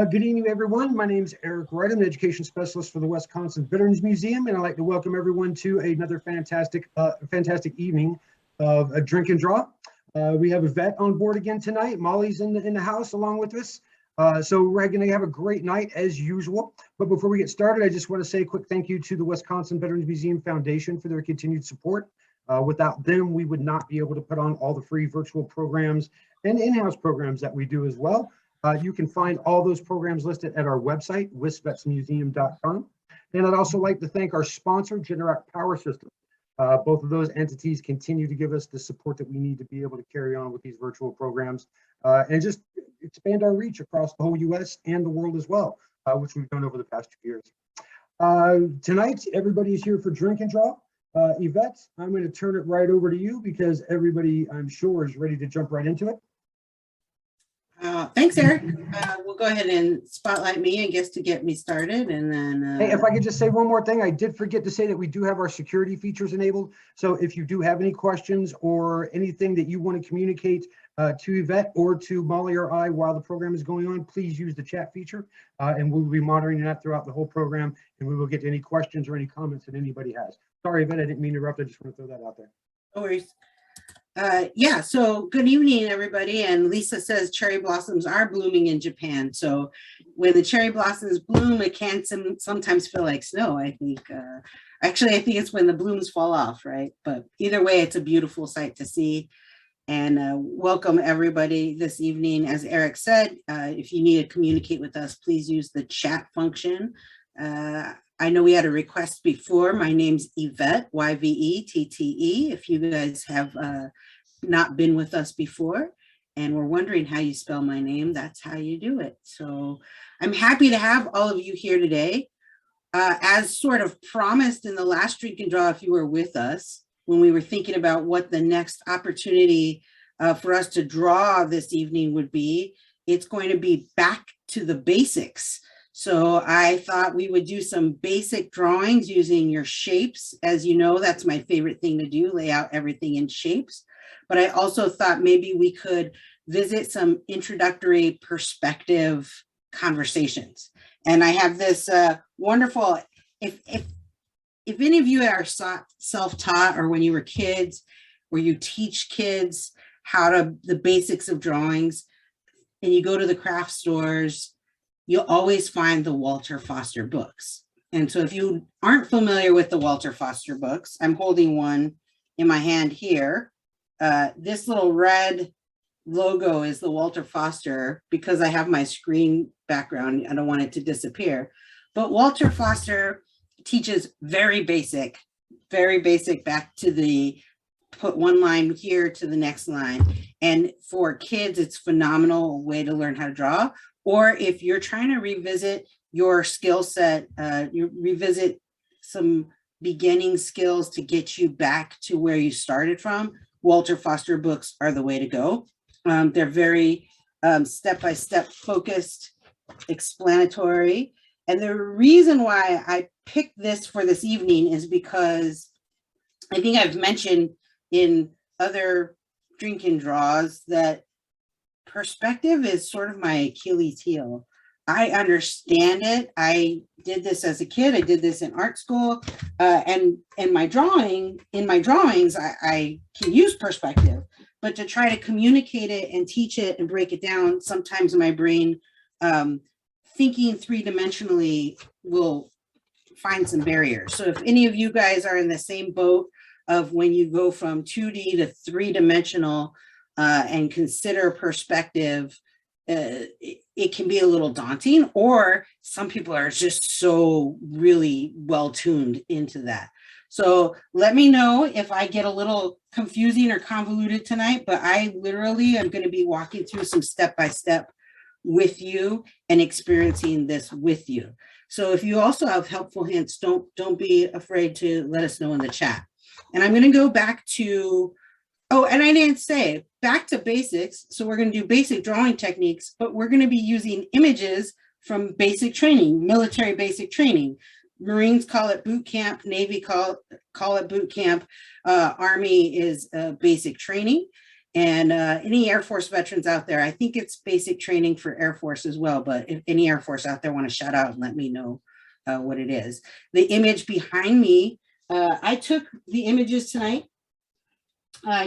Good evening, everyone. My name is Eric Wright. I'm an education specialist for the Wisconsin Veterans Museum, and I'd like to welcome everyone to another fantastic evening of a drink and draw. We have Yvette on board again tonight. Molly's in the house along with us. So we're going to have a great night as usual. But before we get started, I just want to say a quick thank you to the Wisconsin Veterans Museum Foundation for their continued support. Without them, we would not be able to put on all the free virtual programs and in-house programs that we do as well. You can find all those programs listed at our website, wisvetsmuseum.com. And I'd also like to thank our sponsor, Generac Power Systems. Both of those entities continue to give us the support that we need to be able to carry on with these virtual programs and just expand our reach across the whole U.S. and the world as well, which we've done over the past 2 years. Tonight, everybody's here for Drink and Draw. Yvette, I'm going to turn it right over to you because everybody, I'm sure, is ready to jump right into it. Thanks, Eric. We'll go ahead and spotlight me, I guess, to get me started, and then. Hey, if I could just say one more thing, I did forget to say that we do have our security features enabled. So if you do have any questions or anything that you want to communicate to Yvette or to Molly or I while the program is going on, please use the chat feature, and we'll be monitoring that throughout the whole program, and we will get to any questions or any comments that anybody has. Sorry, Yvette, I didn't mean to interrupt. I just want to throw that out there. No worries. Yeah, so good evening, everybody. And Lisa says cherry blossoms are blooming in Japan. So when the cherry blossoms bloom, it can sometimes feel like snow, I think. Actually, I think it's when the blooms fall off, right? But either way, it's a beautiful sight to see. And welcome, everybody, this evening. As Eric said, if you need to communicate with us, please use the chat function. I know we had a request before. My name's Yvette, Y-V-E-T-T-E. If you guys have not been with us before and we're wondering how you spell my name, that's how you do it. So I'm happy to have all of you here today. As sort of promised in the last Drink and Draw, if you were with us, when we were thinking about what the next opportunity for us to draw this evening would be, it's going to be back to the basics. So I thought we would do some basic drawings using your shapes. As you know, that's my favorite thing to do, lay out everything in shapes. But I also thought maybe we could visit some introductory perspective conversations. And I have this wonderful, if any of you are self-taught or when you were kids, where you teach kids the basics of drawings, and you go to the craft stores, you'll always find the Walter Foster books. And so if you aren't familiar with the Walter Foster books, I'm holding one in my hand here. This little red logo is the Walter Foster because I have my screen background. I don't want it to disappear. But Walter Foster teaches very basic back to the put one line here to the next line. And for kids, it's a phenomenal way to learn how to draw. Or if you're trying to revisit your skill set, you revisit some beginning skills to get you back to where you started from, Walter Foster books are the way to go. They're very step-by-step focused, explanatory. And the reason why I picked this for this evening is because I think I've mentioned in other Drink and Draws that perspective is sort of my Achilles heel. I understand it. I did this as a kid. I did this in art school, and in my drawings, I can use perspective. But to try to communicate it and teach it and break it down, sometimes in my brain, thinking three-dimensionally will find some barriers. So if any of you guys are in the same boat of when you go from 2D to three-dimensional, and consider perspective, it can be a little daunting, or some people are just so really well tuned into that. So let me know if I get a little confusing or convoluted tonight, but I literally am going to be walking through some step-by-step with you and experiencing this with you. So if you also have helpful hints, don't be afraid to let us know in the chat. And I'm going to go back to, oh, and I didn't say, back to basics. So we're going to do basic drawing techniques, but we're going to be using images from basic training, military basic training. Marines call it boot camp, Navy call it boot camp, Army is basic training. And any Air Force veterans out there, I think it's basic training for Air Force as well, but if any Air Force out there want to shout out and let me know what it is. The image behind me, I took the images tonight.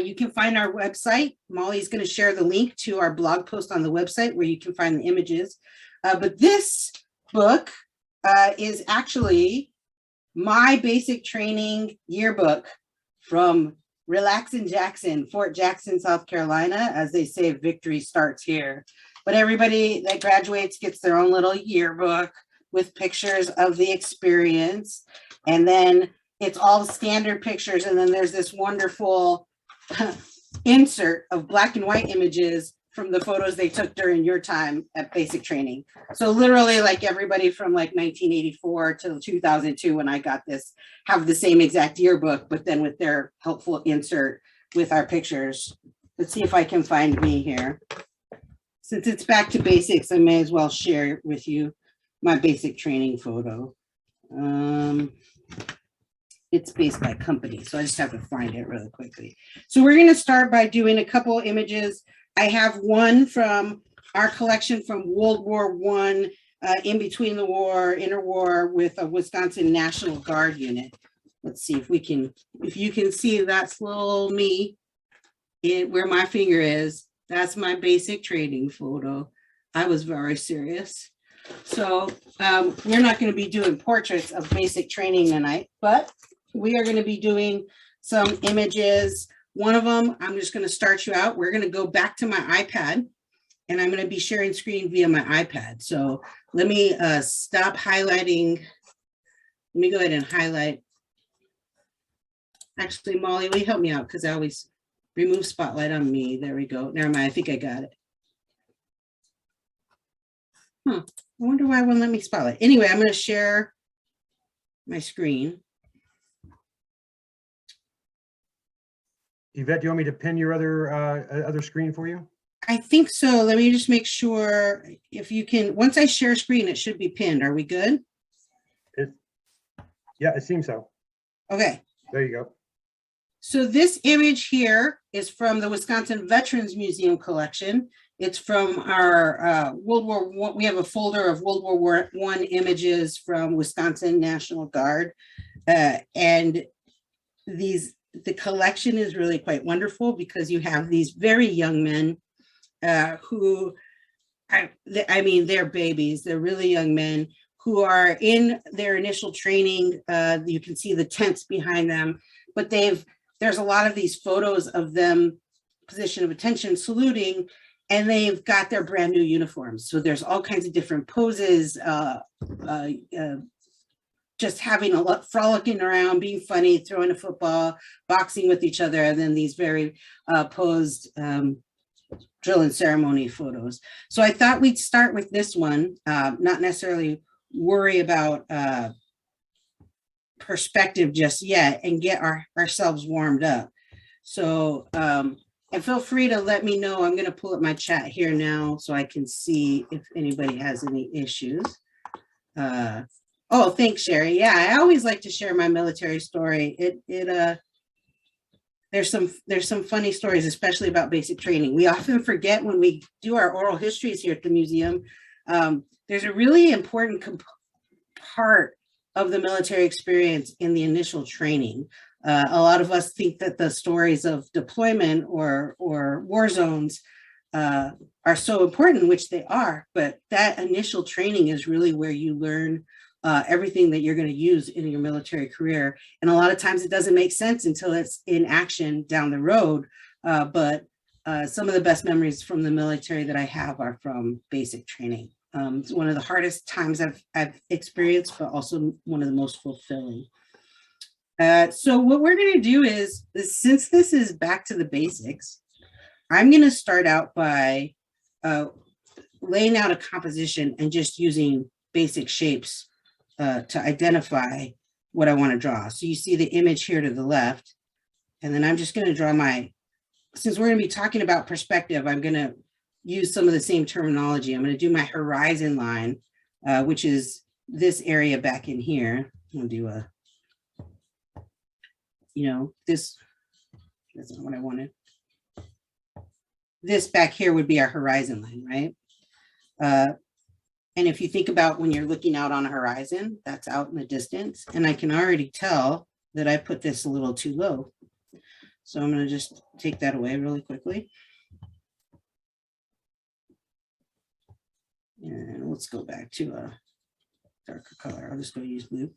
You can find our website. Molly's going to share the link to our blog post on the website where you can find the images. But this book is actually my basic training yearbook from Relaxin' Jackson, Fort Jackson, South Carolina. As they say, victory starts here. But everybody that graduates gets their own little yearbook with pictures of the experience. And then it's all standard pictures. And then there's this wonderful insert of black and white images from the photos they took during your time at basic training. So literally like everybody from like 1984 to 2002 when I got this have the same exact yearbook, but then with their helpful insert with our pictures. Let's see if I can find me here. Since it's back to basics, I may as well share with you my basic training photo. It's based by company, so I just have to find it really quickly. So we're going to start by doing a couple images. I have one from our collection from World War I, in between the war, interwar, with a Wisconsin National Guard unit. Let's see if you can see that's little me, where my finger is. That's my basic training photo. I was very serious. So we're not going to be doing portraits of basic training tonight, but we are going to be doing some images. One of them, I'm just going to start you out. We're going to go back to my iPad, and I'm going to be sharing screen via my iPad. So let me stop highlighting. Let me go ahead and highlight. Actually, Molly, will you help me out? Because I always remove spotlight on me. There we go. Never mind. I think I got it. I wonder why it won't let me spotlight. Anyway, I'm going to share my screen. Yvette, do you want me to pin your other screen for you? I think so. Let me just make sure if you can. Once I share screen, it should be pinned. Are we good? Yeah, it seems so. Okay. There you go. So this image here is from the Wisconsin Veterans Museum collection. It's from our World War I. We have a folder of World War I images from Wisconsin National Guard. And the collection is really quite wonderful because you have these very young men who, I mean, they're babies. They're really young men who are in their initial training. You can see the tents behind them, but there's a lot of these photos of them position of attention saluting, and they've got their brand new uniforms. So there's all kinds of different poses, just having a lot, frolicking around, being funny, throwing a football, boxing with each other, and then these very posed drill and ceremony photos. So I thought we'd start with this one, not necessarily worry about perspective just yet, and get ourselves warmed up. So, and feel free to let me know. I'm going to pull up my chat here now so I can see if anybody has any issues. Oh, thanks, Sherry. Yeah, I always like to share my military story. There's some funny stories, especially about basic training. We often forget when we do our oral histories here at the museum. There's a really important part of the military experience in the initial training. A lot of us think that the stories of deployment or war zones are so important, which they are, but that initial training is really where you learn everything that you're going to use in your military career. And a lot of times it doesn't make sense until it's in action down the road. But some of the best memories from the military that I have are from basic training. It's one of the hardest times I've experienced, but also one of the most fulfilling. So what we're going to do is, since this is back to the basics, I'm going to start out by laying out a composition and just using basic shapes to identify what I want to draw. So you see the image here to the left, and then I'm just going to draw since we're going to be talking about perspective, I'm going to use some of the same terminology. I'm going to do my horizon line, which is this area back in here. I'm going to do that's not what I wanted. this back here would be our horizon line, right? And if you think about when you're looking out on a horizon, that's out in the distance. And I can already tell that I put this a little too low. So I'm going to just take that away really quickly. And let's go back to a darker color. I'll just go use blue.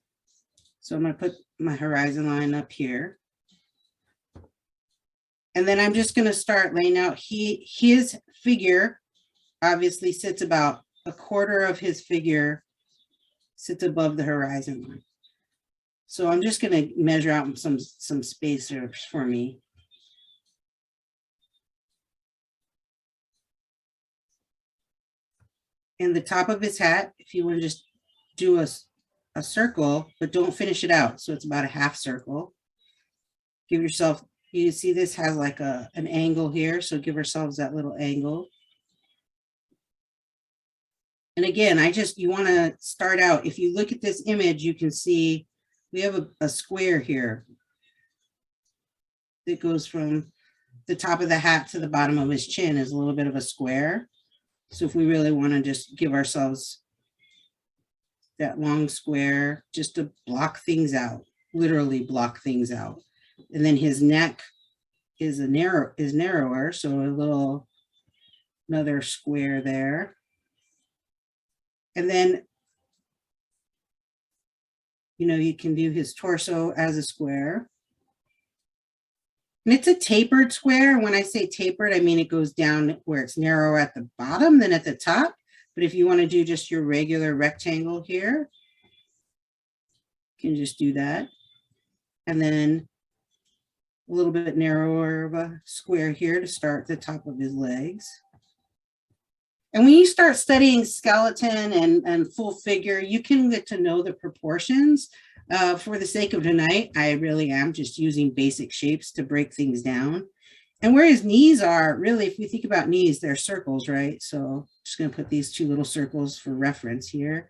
So I'm going to put my horizon line up here. And then I'm just going to start laying out. His figure obviously sits about a quarter of his figure sits above the horizon line. So I'm just going to measure out some spacers for me. And the top of his hat, if you want to just do a circle, but don't finish it out. So it's about a half circle. Give yourself, you see this has like an angle here. So give ourselves that little angle. And again, you want to start out. If you look at this image, you can see we have a square here that goes from the top of the hat to the bottom of his chin is a little bit of a square. So if we really want to just give ourselves that long square, just to block things out, literally block things out. And then his neck is narrower, so another square there. And then, you can do his torso as a square. And it's a tapered square. When I say tapered, I mean it goes down where it's narrower at the bottom than at the top. But if you want to do just your regular rectangle here, you can just do that. And then a little bit narrower of a square here to start the top of his legs. And when you start studying skeleton and full figure, you can get to know the proportions. For the sake of tonight, I really am just using basic shapes to break things down. And where his knees are, really, if we think about knees, they're circles, right? So I'm just going to put these two little circles for reference here.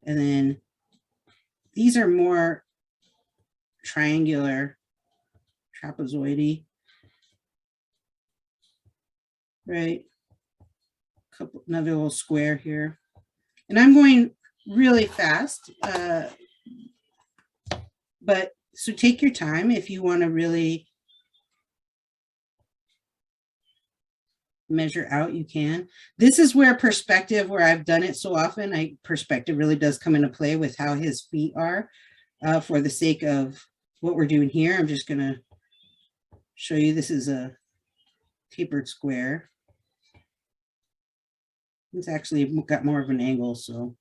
And then these are more triangular, trapezoidy, right? Another little square here. And I'm going really fast. But so take your time if you want to really measure out, you can. This is where perspective, where I've done it so often, perspective really does come into play with how his feet are. For the sake of what we're doing here, I'm just going to show you this is a tapered square. It's actually got more of an angle, so.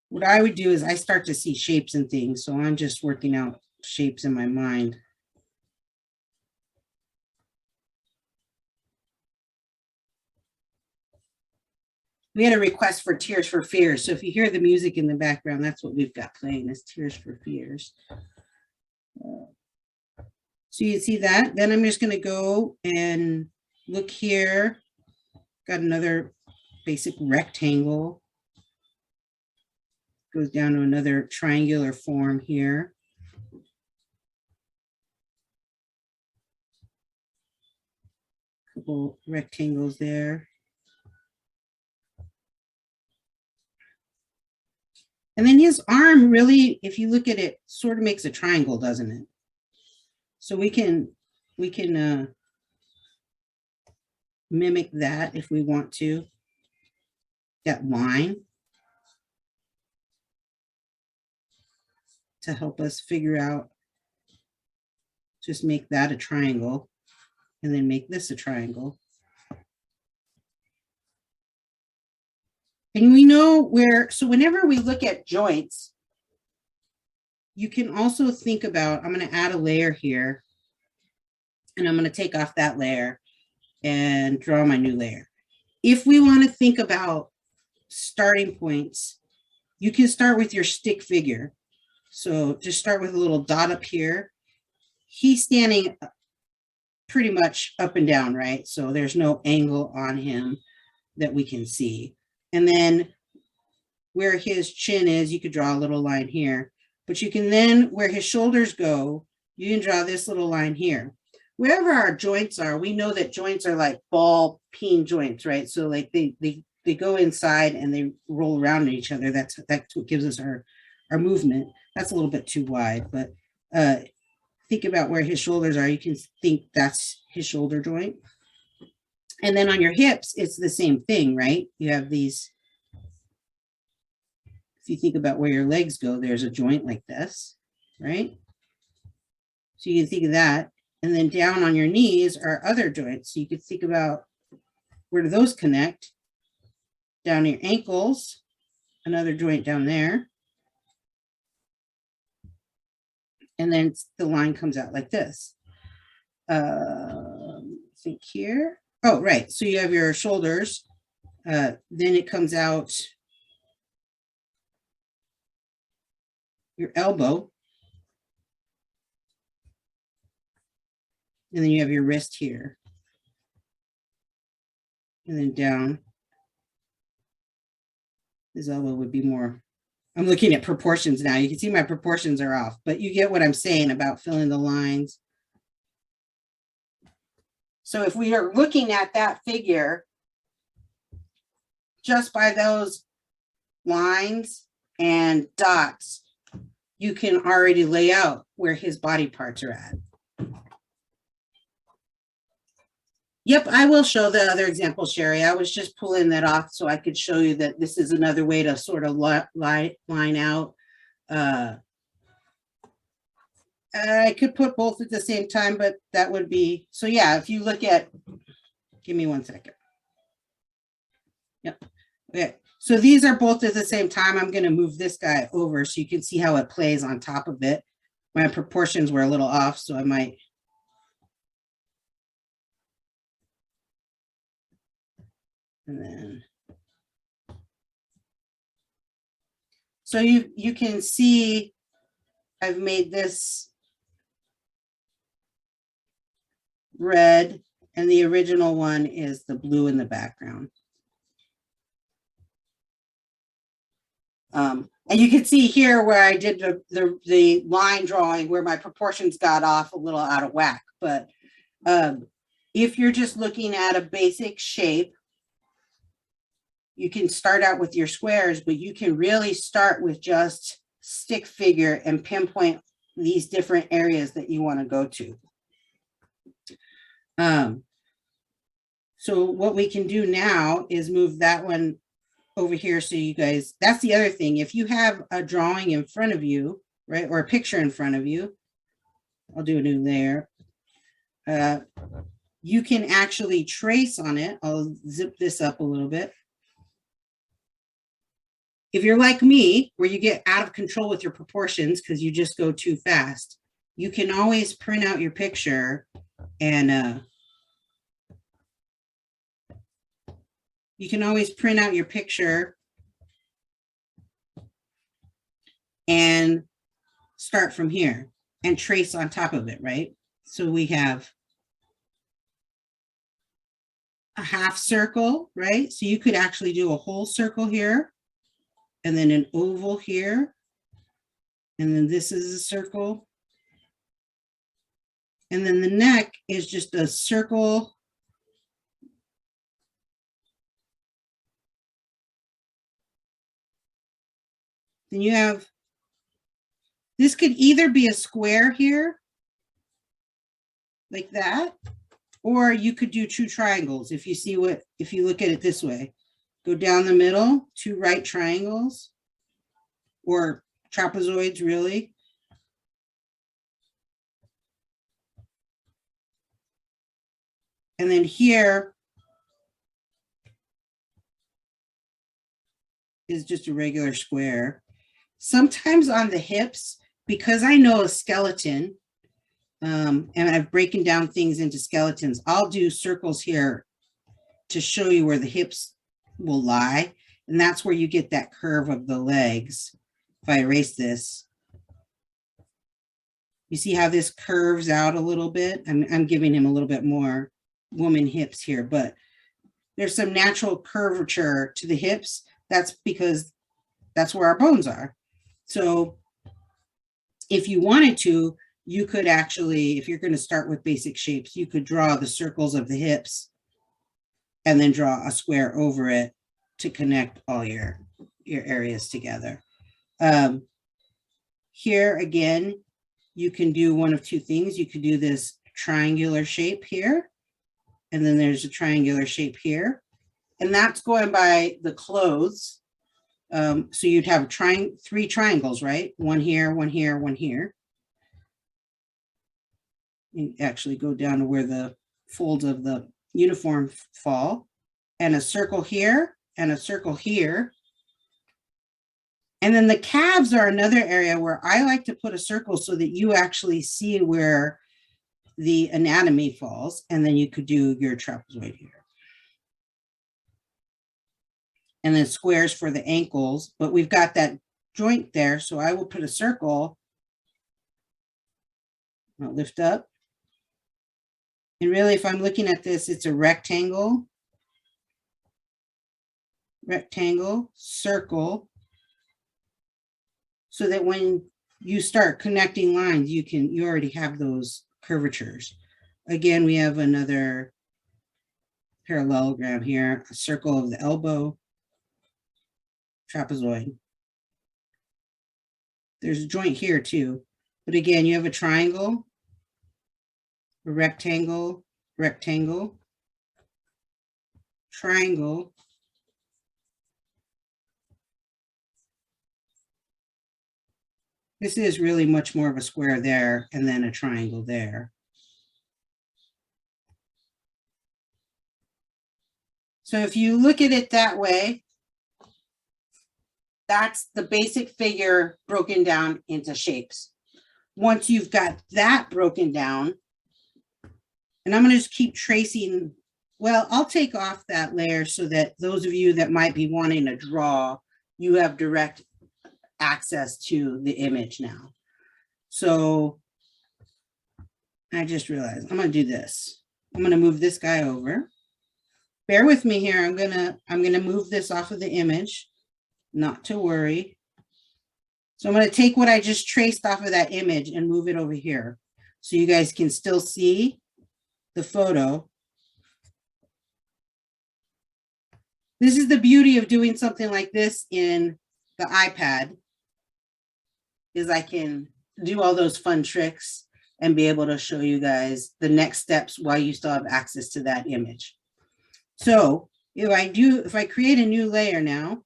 What I would do is I start to see shapes and things, so I'm just working out shapes in my mind. We had a request for Tears for Fears, so if you hear the music in the background, that's what we've got playing, is Tears for Fears. So you see that? Then I'm just going to go and look here. Got another basic rectangle. Goes down to another triangular form here. Couple rectangles there. And then his arm really, if you look at it, sort of makes a triangle, doesn't it? So we can mimic that if we want to, that line, to help us figure out, just make that a triangle and then make this a triangle. And we know where, so whenever we look at joints, you can also think about, I'm going to add a layer here and I'm going to take off that layer and draw my new layer. If we want to think about starting points, you can start with your stick figure. So just start with a little dot up here. He's standing pretty much up and down, right? So there's no angle on him that we can see. And then where his chin is, you could draw a little line here. But you can then, where his shoulders go, you can draw this little line here. wherever our joints are, we know that joints are like ball peen joints, right? So like they go inside and they roll around each other. That's what gives us our movement. That's a little bit too wide, but think about where his shoulders are. You can think that's his shoulder joint. And then on your hips, it's the same thing, right? You have these, if you think about where your legs go, there's a joint like this, right? So you can think of that. And then down on your knees are other joints. So you could think about where do those connect? Down your ankles, another joint down there. And then the line comes out like this. Think here. Oh, right. So you have your shoulders. Then it comes out your elbow. And then you have your wrist here. And then down. His elbow would be more. I'm looking at proportions now. You can see my proportions are off, but you get what I'm saying about filling the lines. So if we are looking at that figure, just by those lines and dots, you can already lay out where his body parts are at. Yep, I will show the other example, Sherry. I was just pulling that off so I could show you that this is another way to sort of line out. I could put both at the same time, but that would be, so yeah, if you look at, give me 1 second. Yep, okay. So these are both at the same time. I'm gonna move this guy over so you can see how it plays on top of it. My proportions were a little off, so I might. And then, so you can see I've made this red and the original one is the blue in the background. And you can see here where I did the line drawing where my proportions got off a little out of whack. But if you're just looking at a basic shape, you can start out with your squares, but you can really start with just stick figure and pinpoint these different areas that you want to go to. So what we can do now is move that one over here. So you guys, that's the other thing. If you have a drawing in front of you, right, or a picture in front of you, I'll do a new layer. You can actually trace on it. I'll zip this up a little bit. If you're like me, where you get out of control with your proportions because you just go too fast, you can always print out your picture and you can always print out your picture and start from here and trace on top of it, right? So we have a half circle, right? So you could actually do a whole circle here and then an oval here. And then this is a circle. And then the neck is just a circle. Then you have, this could either be a square here, like that, or you could do two triangles. If you see what, if you look at it this way, go down the middle, two right triangles, or trapezoids really. And then here is just a regular square. Sometimes on the hips, because I know a skeleton, and I've broken down things into skeletons, I'll do circles here to show you where the hips will lie. And that's where you get that curve of the legs. If I erase this, you see how this curves out a little bit? I'm giving him a little bit more woman hips here, but there's some natural curvature to the hips. That's because that's where our bones are. So if you wanted to, you could actually, if you're going to start with basic shapes, you could draw the circles of the hips and then draw a square over it to connect all your areas together. Here again, you can do one of two things. You could do this triangular shape here, and then there's a triangular shape here, and that's going by the clothes. So you'd have three triangles, right? One here, one here, one here. You actually go down to where the folds of the uniform fall, and a circle here and a circle here. And then the calves are another area where I like to put a circle so that you actually see where the anatomy falls, and then you could do your trapezoid here. And then squares for the ankles, but we've got that joint there, so I will put a circle. I'll lift up. And really, if I'm looking at this, it's a rectangle, circle, so that when you start connecting lines, you already have those curvatures. Again, we have another parallelogram here, a circle of the elbow, trapezoid. There's a joint here too, but again, you have a triangle, a rectangle, rectangle, triangle, this is really much more of a square there, and then a triangle there. So if you look at it that way, that's the basic figure broken down into shapes. Once you've got that broken down, and I'm going to just keep tracing. Well, I'll take off that layer so that those of you that might be wanting to draw, you have direct access to the image now. So I just realized I'm going to do this. I'm going to move this guy over. Bear with me here. I'm going to move this off of the image, not to worry. So I'm going to take what I just traced off of that image and move it over here so you guys can still see the photo. This is the beauty of doing something like this in the iPad, is I can do all those fun tricks and be able to show you guys the next steps while you still have access to that image. So if I create a new layer now,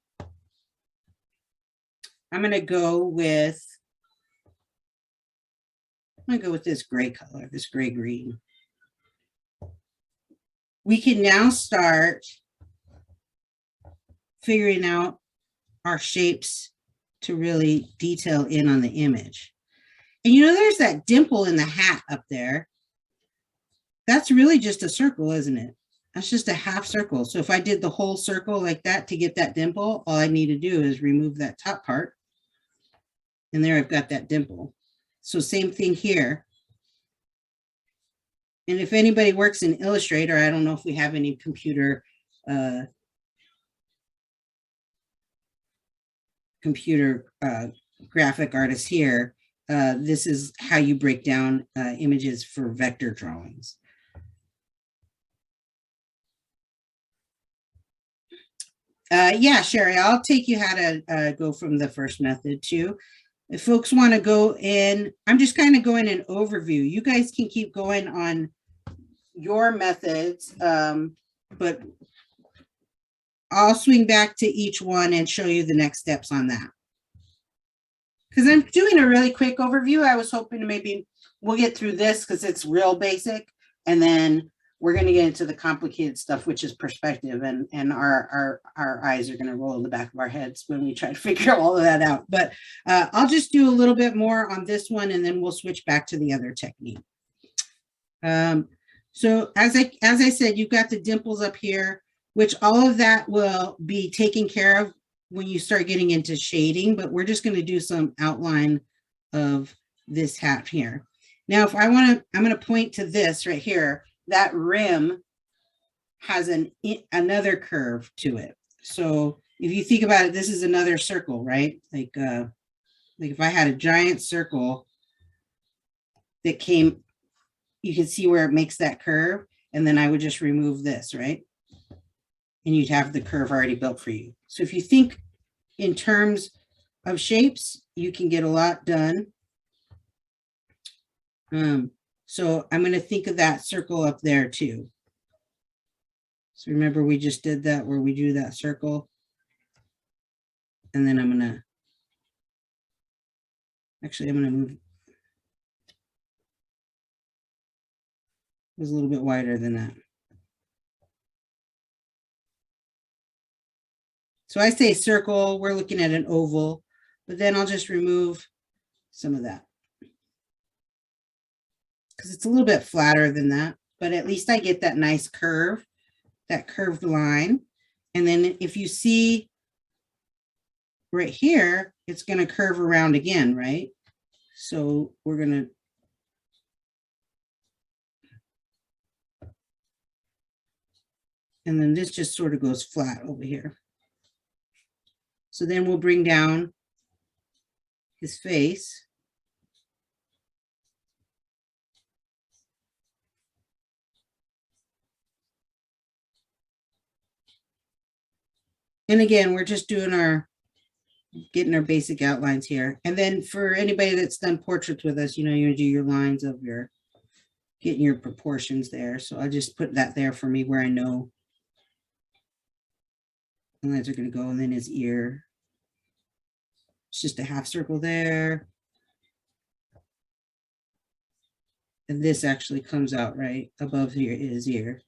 I'm going to go with this gray color, this gray green. We can now start figuring out our shapes to really detail in on the image. And you know, there's that dimple in the hat up there. That's really just a circle, isn't it? That's just a half circle. So if I did the whole circle like that to get that dimple, all I need to do is remove that top part. And there I've got that dimple. So same thing here. And if anybody works in Illustrator, I don't know if we have any computer graphic artists here. This is how you break down images for vector drawings. Yeah, Sherry, I'll take you how to go from the first method too. If folks want to go in, I'm just kind of going an overview. You guys can keep going on your methods, but I'll swing back to each one and show you the next steps on that. Because I'm doing a really quick overview. I was hoping to maybe we'll get through this because it's real basic, and then we're going to get into the complicated stuff, which is perspective, and our eyes are going to roll in the back of our heads when we try to figure all of that out. But I'll just do a little bit more on this one, and then we'll switch back to the other technique. So as I said, you've got the dimples up here, which all of that will be taken care of when you start getting into shading, but we're just going to do some outline of this hat here. Now, if I want to, I'm going to point to this right here. That rim has another curve to it. So if you think about it, this is another circle, right? Like if I had a giant circle that came, you can see where it makes that curve. And then I would just remove this, right? And you'd have the curve already built for you. So if you think in terms of shapes, you can get a lot done. So I'm going to think of that circle up there too. So remember, we just did that where we drew that circle. And then I'm going to move. It was a little bit wider than that. So I say circle, we're looking at an oval, but then I'll just remove some of that, because it's a little bit flatter than that, but at least I get that nice curve, that curved line. And then if you see right here, it's going to curve around again, right? So we're going to and then this just sort of goes flat over here. So then we'll bring down his face. And again, we're just doing getting our basic outlines here. And then for anybody that's done portraits with us, you know, you do your lines of getting your proportions there. So I just put that there for me where I know the lines are going to go. And then his ear, it's just a half circle there. And this actually comes out right above his ear.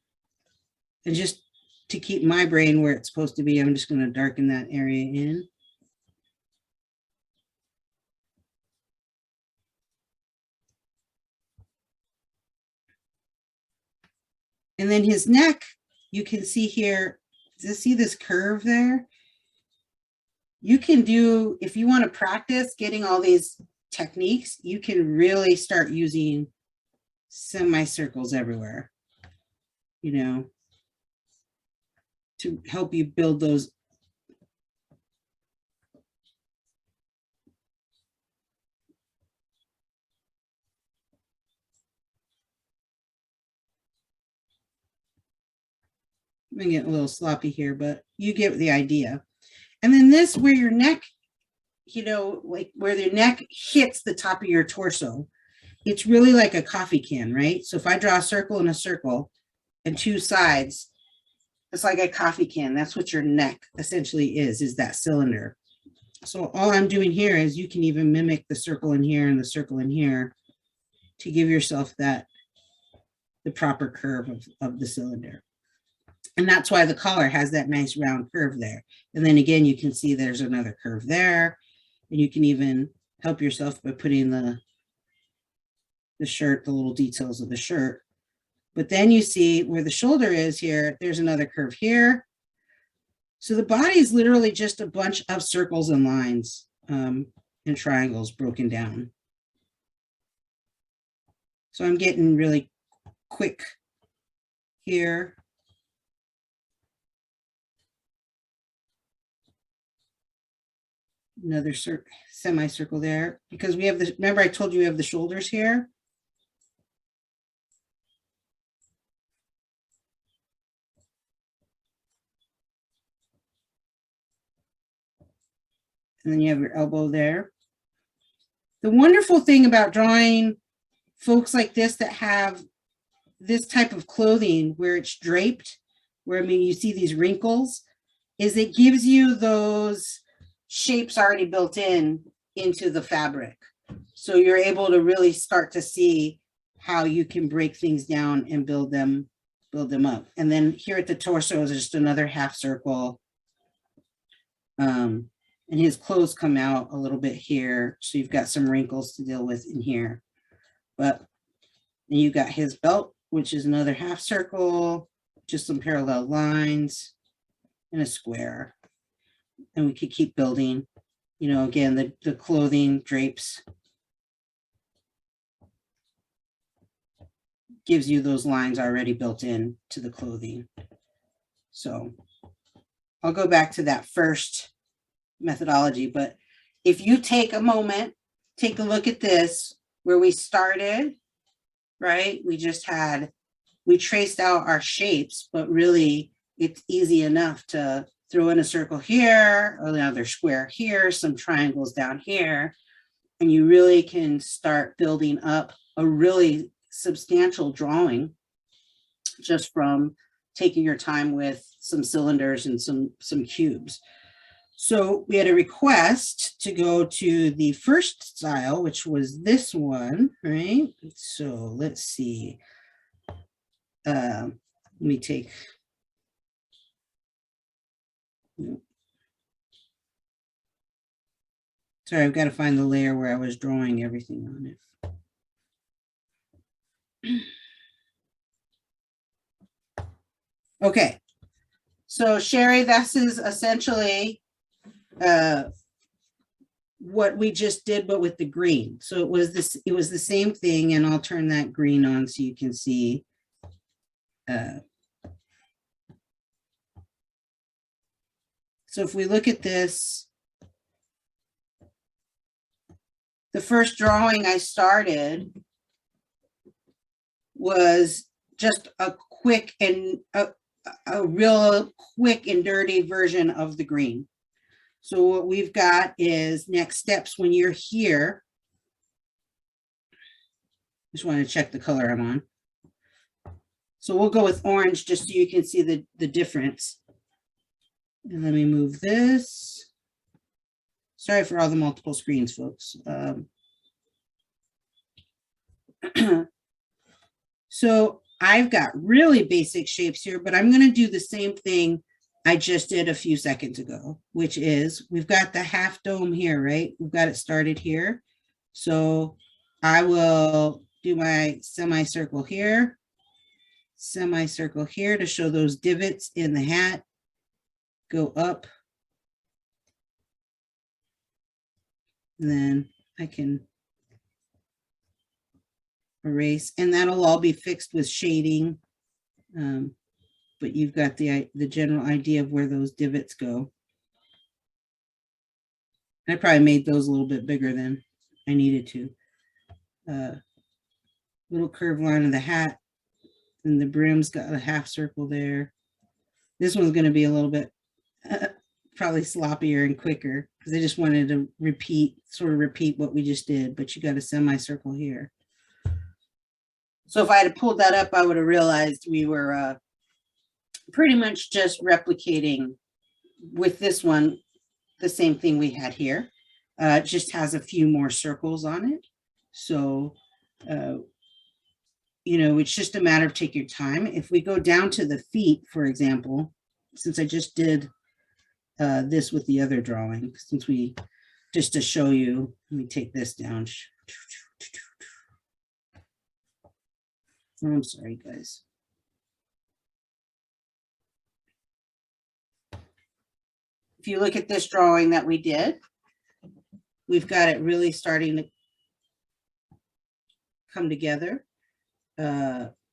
And just to keep my brain where it's supposed to be, I'm just going to darken that area in. And then his neck, you can see here, see this curve there? You can do, if you want to practice getting all these techniques, you can really start using semicircles everywhere, you know, to help you build those. I'm gonna get a little sloppy here, but you get the idea. And then this, where your neck, you know, like where the neck hits the top of your torso, it's really like a coffee can, right? So if I draw a circle and a circle and two sides, it's like a coffee can. That's what your neck essentially is that cylinder. So all I'm doing here is you can even mimic the circle in here and the circle in here to give yourself the proper curve of the cylinder. And that's why the collar has that nice round curve there. And then again, you can see there's another curve there. And you can even help yourself by putting the shirt, the little details of the shirt. But then you see where the shoulder is here, there's another curve here. So the body is literally just a bunch of circles and lines and triangles broken down. So I'm getting really quick here. Another semicircle there, because we have this, remember I told you we have the shoulders here. And then you have your elbow there. The wonderful thing about drawing folks like this that have this type of clothing where it's draped, where, I mean, you see these wrinkles, is it gives you those shapes already built into the fabric. So you're able to really start to see how you can break things down and build them up. And then here at the torso is just another half circle. And his clothes come out a little bit here. So you've got some wrinkles to deal with in here. But then you got his belt, which is another half circle, just some parallel lines and a square. And we could keep building, you know, again, the clothing drapes gives you those lines already built in to the clothing. So I'll go back to that first methodology, but if you take a moment, take a look at this, where we started right? We traced out our shapes, but really it's easy enough to throw in a circle here, another square here, some triangles down here, and you really can start building up a really substantial drawing just from taking your time with some cylinders and some cubes. So we had a request to go to the first style, which was this one, right? So let's see. Let me take. Sorry, I've got to find the layer where I was drawing everything on it. Okay, so Sherry, this is essentially what we just did, but with the green. So it was the same thing, and I'll turn that green on so you can see. So if we look at this, the first drawing I started was just a quick and a real quick and dirty version of the green. So what we've got is next steps when you're here. Just want to check the color I'm on. So we'll go with orange just so you can see the difference. And let me move this. Sorry for all the multiple screens, folks. So I've got really basic shapes here, but I'm going to do the same thing I just did a few seconds ago, which is we've got the half dome here, right? We've got it started here. So I will do my semicircle here to show those divots in the hat. Go up. And then I can erase, and that'll all be fixed with shading. But you've got the general idea of where those divots go. I probably made those a little bit bigger than I needed to. Little curved line of the hat, and the brim's got a half circle there. This one's going to be a little bit probably sloppier and quicker because I just wanted to sort of repeat what we just did, but you got a semicircle here. So if I had pulled that up, I would have realized we were pretty much just replicating with this one, the same thing we had here. It just has a few more circles on it. So, you know, it's just a matter of take your time. If we go down to the feet, for example, since I just did this with the other drawing, just to show you, let me take this down. I'm sorry, guys. If you look at this drawing that we did, we've got it really starting to come together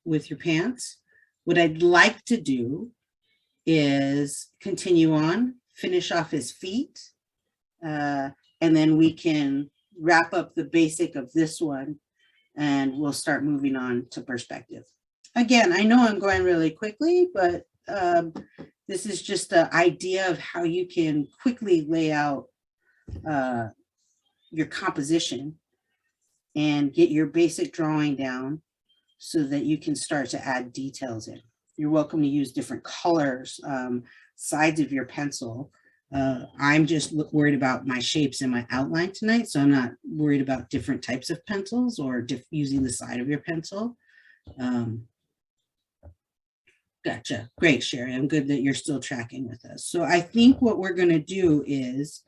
with your pants. What I'd like to do is continue on, finish off his feet, and then we can wrap up the basic of this one, and we'll start moving on to perspective. Again, I know I'm going really quickly, but this is just the idea of how you can quickly lay out your composition and get your basic drawing down so that you can start to add details in. You're welcome to use different colors, sides of your pencil. I'm just worried about my shapes and my outline tonight, so I'm not worried about different types of pencils or using the side of your pencil. Gotcha. Great, Sherry. I'm good that you're still tracking with us. So I think what we're going to do is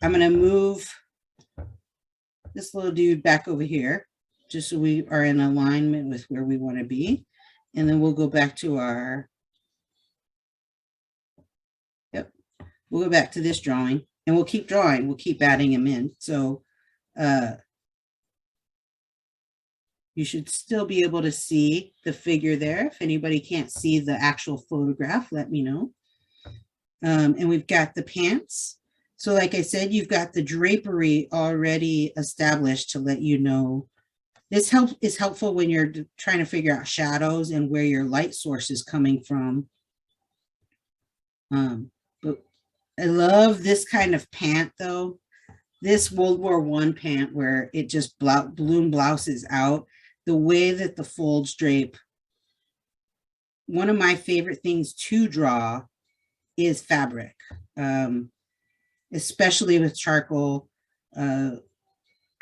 I'm going to move this little dude back over here, just so we are in alignment with where we want to be. And then we'll go back to our, we'll go back to this drawing, and we'll keep drawing. We'll keep adding them in. So you should still be able to see the figure there. If anybody can't see the actual photograph, let me know. And we've got the pants. So like I said, you've got the drapery already established to let you know This is helpful when you're trying to figure out shadows and where your light source is coming from. But I love this kind of pant though. This World War I pant where it just balloon blouses out. The way that the folds drape. One of my favorite things to draw is fabric, especially with charcoal.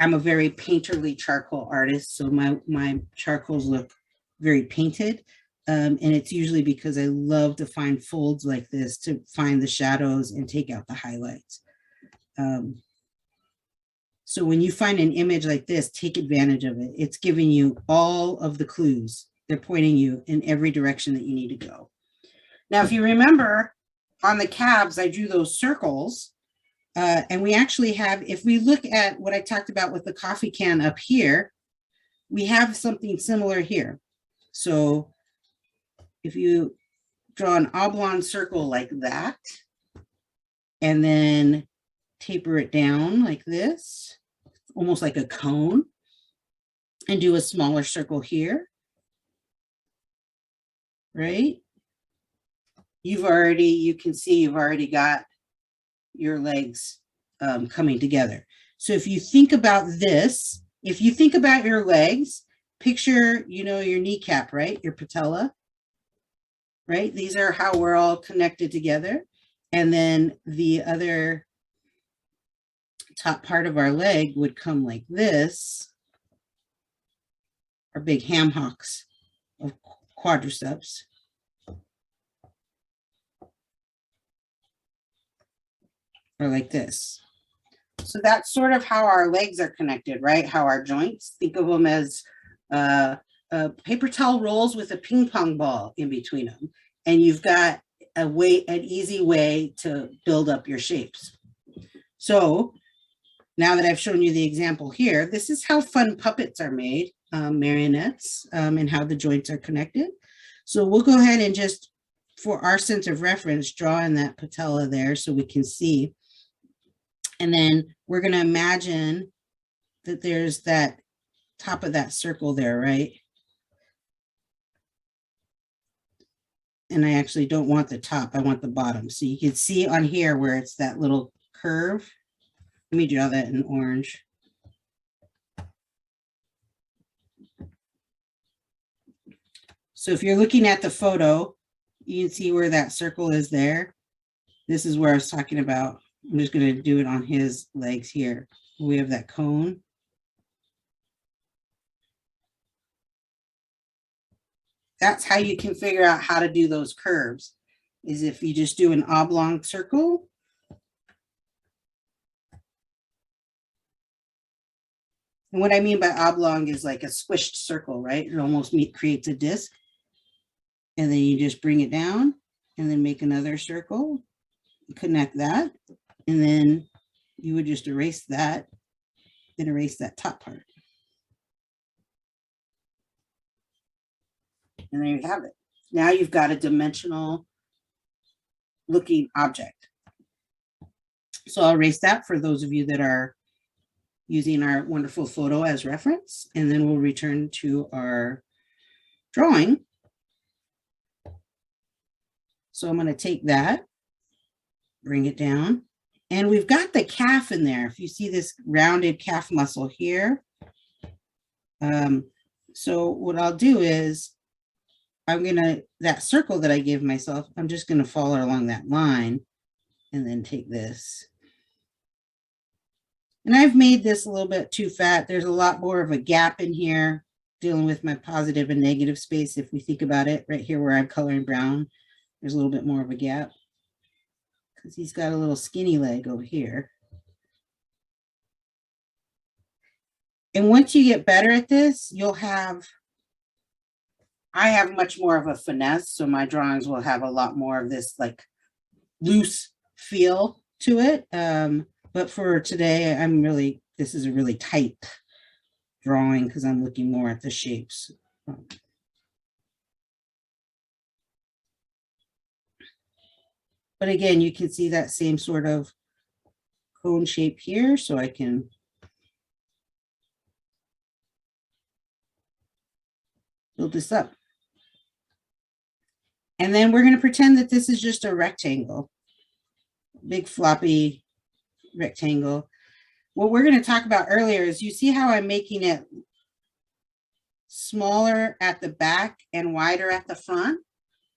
I'm a very painterly charcoal artist, so my charcoals look very painted. And it's usually because I love to find folds like this to find the shadows and take out the highlights. So when you find an image like this, take advantage of it. It's giving you all of the clues. They're pointing you in every direction that you need to go. Now, if you remember on the cabs, I drew those circles. And we actually have, if we look at what I talked about with the coffee can up here, we have something similar here. So if you draw an oblong circle like that, and then taper it down like this, almost like a cone, and do a smaller circle here, right? You can see you've already got your legs coming together. So if you think about this, if you think about your legs, picture, your kneecap, right? Your patella, right? These are how we're all connected together. And then the other top part of our leg would come like this, our big ham hocks of quadriceps. Or like this. So that's sort of how our legs are connected, right? How our joints, think of them as paper towel rolls with a ping pong ball in between them. And you've got an easy way to build up your shapes. So now that I've shown you the example here, this is how fun puppets are made, marionettes, and how the joints are connected. So we'll go ahead and just, for our sense of reference, draw in that patella there so we can see. And then we're going to imagine that there's that top of that circle there, right? And I actually don't want the top, I want the bottom. So you can see on here where it's that little curve. Let me draw that in orange. So if you're looking at the photo, you can see where that circle is there. This is where I was talking about. I'm just going to do it on his legs here. We have that cone. That's how you can figure out how to do those curves, is if you just do an oblong circle. And what I mean by oblong is like a squished circle, right? It almost creates a disc. And then you just bring it down and then make another circle, connect that. And then you would just erase that, then erase that top part. And there you have it. Now you've got a dimensional looking object. So I'll erase that for those of you that are using our wonderful photo as reference, and then we'll return to our drawing. So I'm going to take that, bring it down. And we've got the calf in there. If you see this rounded calf muscle here. So what I'll do is that circle that I gave myself, I'm just going to follow along that line and then take this. And I've made this a little bit too fat. There's a lot more of a gap in here dealing with my positive and negative space. If we think about it right here where I'm coloring brown, there's a little bit more of a gap. Because he's got a little skinny leg over here. And once you get better at this, I have much more of a finesse, so my drawings will have a lot more of this like loose feel to it. But for today, this is a really tight drawing because I'm looking more at the shapes. But again, you can see that same sort of cone shape here, so I can build this up. And then we're going to pretend that this is just a rectangle, big floppy rectangle. What we're going to talk about earlier is, you see how I'm making it smaller at the back and wider at the front?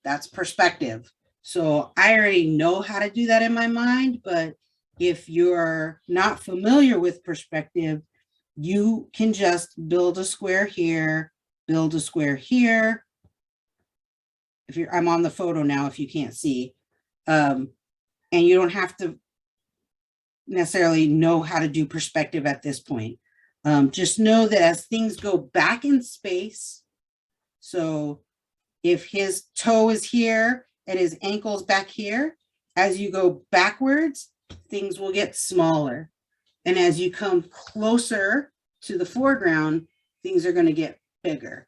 That's perspective. So I already know how to do that in my mind, but if you're not familiar with perspective, you can just build a square here, build a square here. I'm on the photo now, if you can't see, and you don't have to necessarily know how to do perspective at this point. Just know that as things go back in space, so if his toe is here and his ankle's back here, as you go backwards, things will get smaller. And as you come closer to the foreground, things are going to get bigger.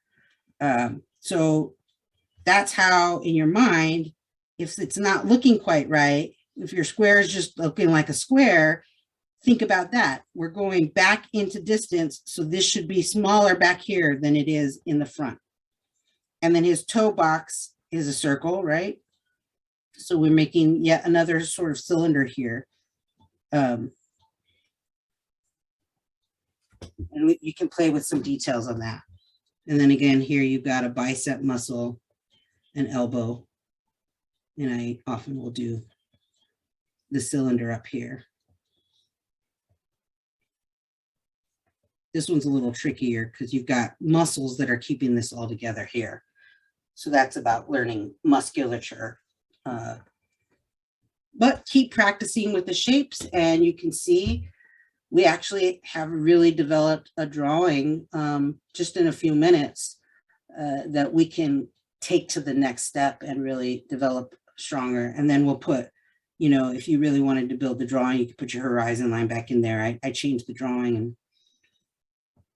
So that's how, in your mind, if it's not looking quite right, if your square is just looking like a square, think about that. We're going back into distance, so this should be smaller back here than it is in the front. And then his toe box is a circle, right? So we're making yet another sort of cylinder here. And you can play with some details on that. And then again, here you've got a bicep muscle, an elbow, and I often will do the cylinder up here. This one's a little trickier because you've got muscles that are keeping this all together here. So that's about learning musculature. But keep practicing with the shapes, and you can see we actually have really developed a drawing just in a few minutes that we can take to the next step and really develop stronger. And then we'll put, you know, if you really wanted to build the drawing, you could put your horizon line back in there. I changed the drawing, and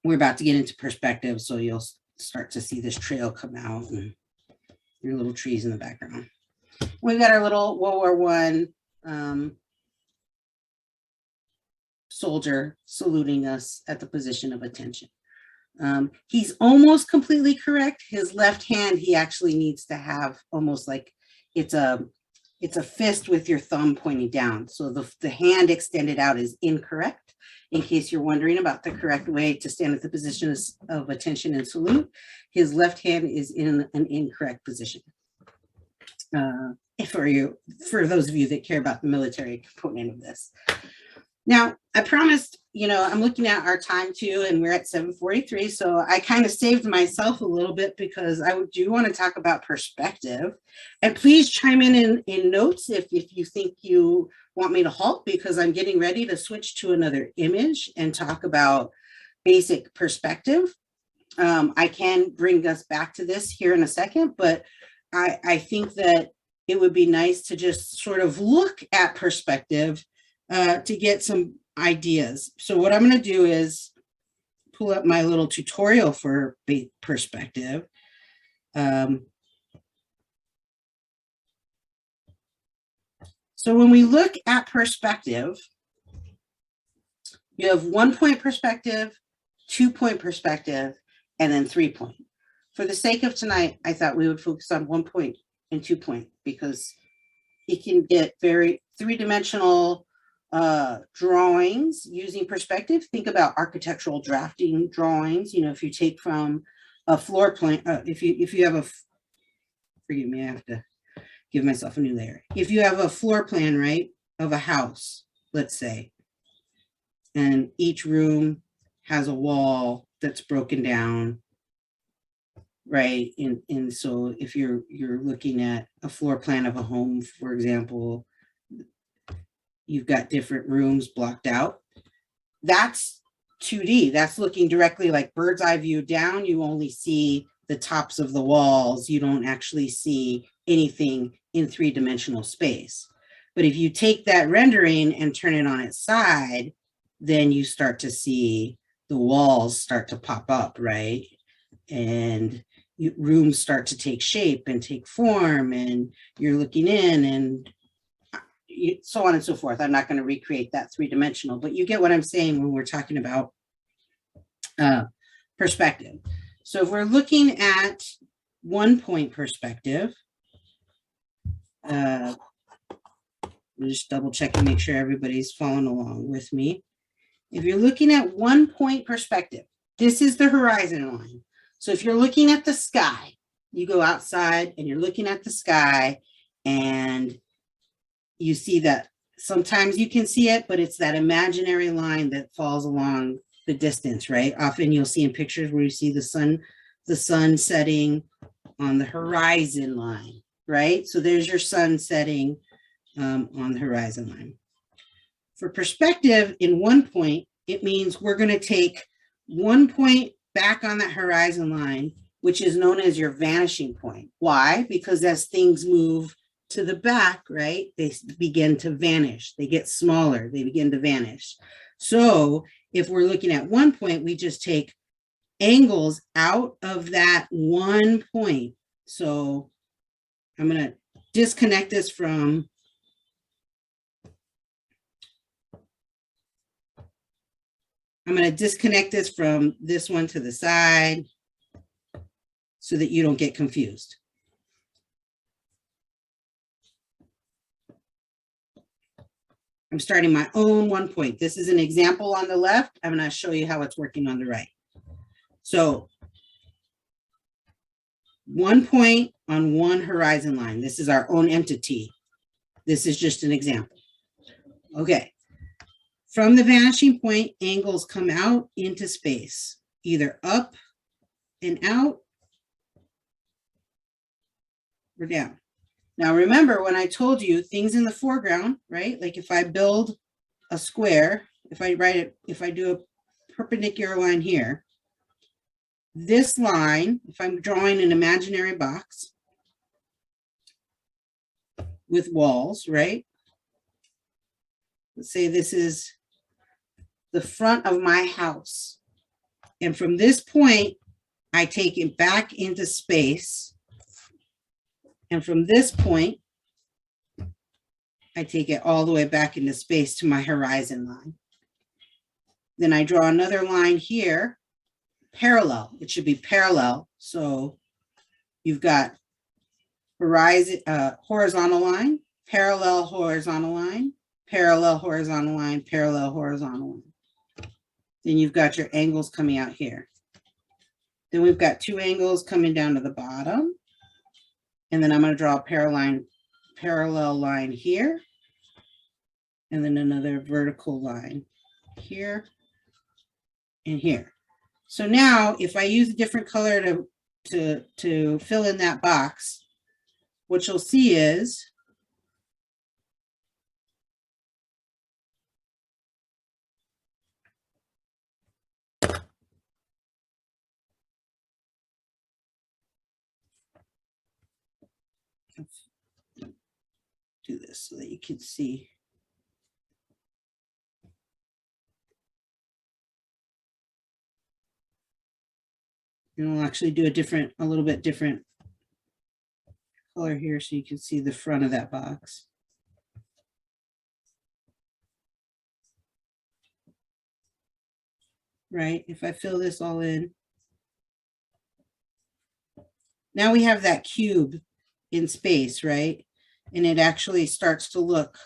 we're about to get into perspective, so you'll start to see this trail come out and your little trees in the background. We've got our little World War I soldier saluting us at the position of attention. He's almost completely correct. His left hand, he actually needs to have almost like it's a fist with your thumb pointing down. So the hand extended out is incorrect. In case you're wondering about the correct way to stand at the position of attention and salute, his left hand is in an incorrect position. For those of you that care about the military component of this. Now, I promised, you know, I'm looking at our time too, and we're at 7:43. So I kind of saved myself a little bit because I do want to talk about perspective. And please chime in notes if you think you want me to halt, because I'm getting ready to switch to another image and talk about basic perspective. I can bring us back to this here in a second, but I think that it would be nice to just sort of look at perspective to get some ideas. So what I'm going to do is pull up my little tutorial for perspective. So when we look at perspective, you have 1-point perspective, 2-point perspective, and then 3-point. For the sake of tonight, I thought we would focus on 1-point and 2-point because it can get very three-dimensional drawings using perspective. Think about architectural drafting drawings. You know, if you take from a floor plan, if you have a, forgive me, I have to give myself a new layer. If you have a floor plan, right, of a house, let's say, and each room has a wall that's broken down, right? And so if you're looking at a floor plan of a home, for example, you've got different rooms blocked out. That's 2D. That's looking directly like bird's eye view down. You only see the tops of the walls. You don't actually see anything in three-dimensional space. But if you take that rendering and turn it on its side, then you start to see the walls start to pop up, right? And rooms start to take shape and take form, and you're looking in and so on and so forth. I'm not going to recreate that three-dimensional, but you get what I'm saying when we're talking about perspective. So if we're looking at 1 point perspective, we'll just double check and make sure everybody's following along with me. If you're looking at 1 point perspective, this is the horizon line. So if you're looking at the sky, you go outside and you're looking at the sky and you see that sometimes you can see it, but it's that imaginary line that falls along the distance, right? Often you'll see in pictures where you see the sun setting on the horizon line, right? So there's your sun setting on the horizon line. For perspective in 1 point, it means we're going to take 1 point back on that horizon line, which is known as your vanishing point. Why? Because as things move to the back, right, they begin to vanish. They get smaller. They begin to vanish. So if we're looking at 1 point, we just take angles out of that 1 point. So I'm going to disconnect this from this one to the side so that you don't get confused. I'm starting my own 1 point. This is an example on the left. I'm going to show you how it's working on the right. So 1 point on one horizon line. This is our own entity. This is just an example. Okay. From the vanishing point, angles come out into space, either up and out or down. Now, remember when I told you things in the foreground, right? Like if I build a square, if I do a perpendicular line here, this line, if I'm drawing an imaginary box with walls, right? Let's say this is the front of my house. And from this point, I take it back into space. And from this point, I take it all the way back into space to my horizon line. Then I draw another line here, parallel. It should be parallel. So you've got horizontal line, parallel horizontal line, parallel horizontal line, parallel horizontal line. Then you've got your angles coming out here. Then we've got two angles coming down to the bottom. And then I'm going to draw a parallel line here. And then another vertical line here and here. So now if I use a different color to fill in that box, what you'll see is do this so that you can see. And we'll actually do a little bit different color here so you can see the front of that box. Right, if I fill this all in. Now we have that cube in space, right? And it actually starts to look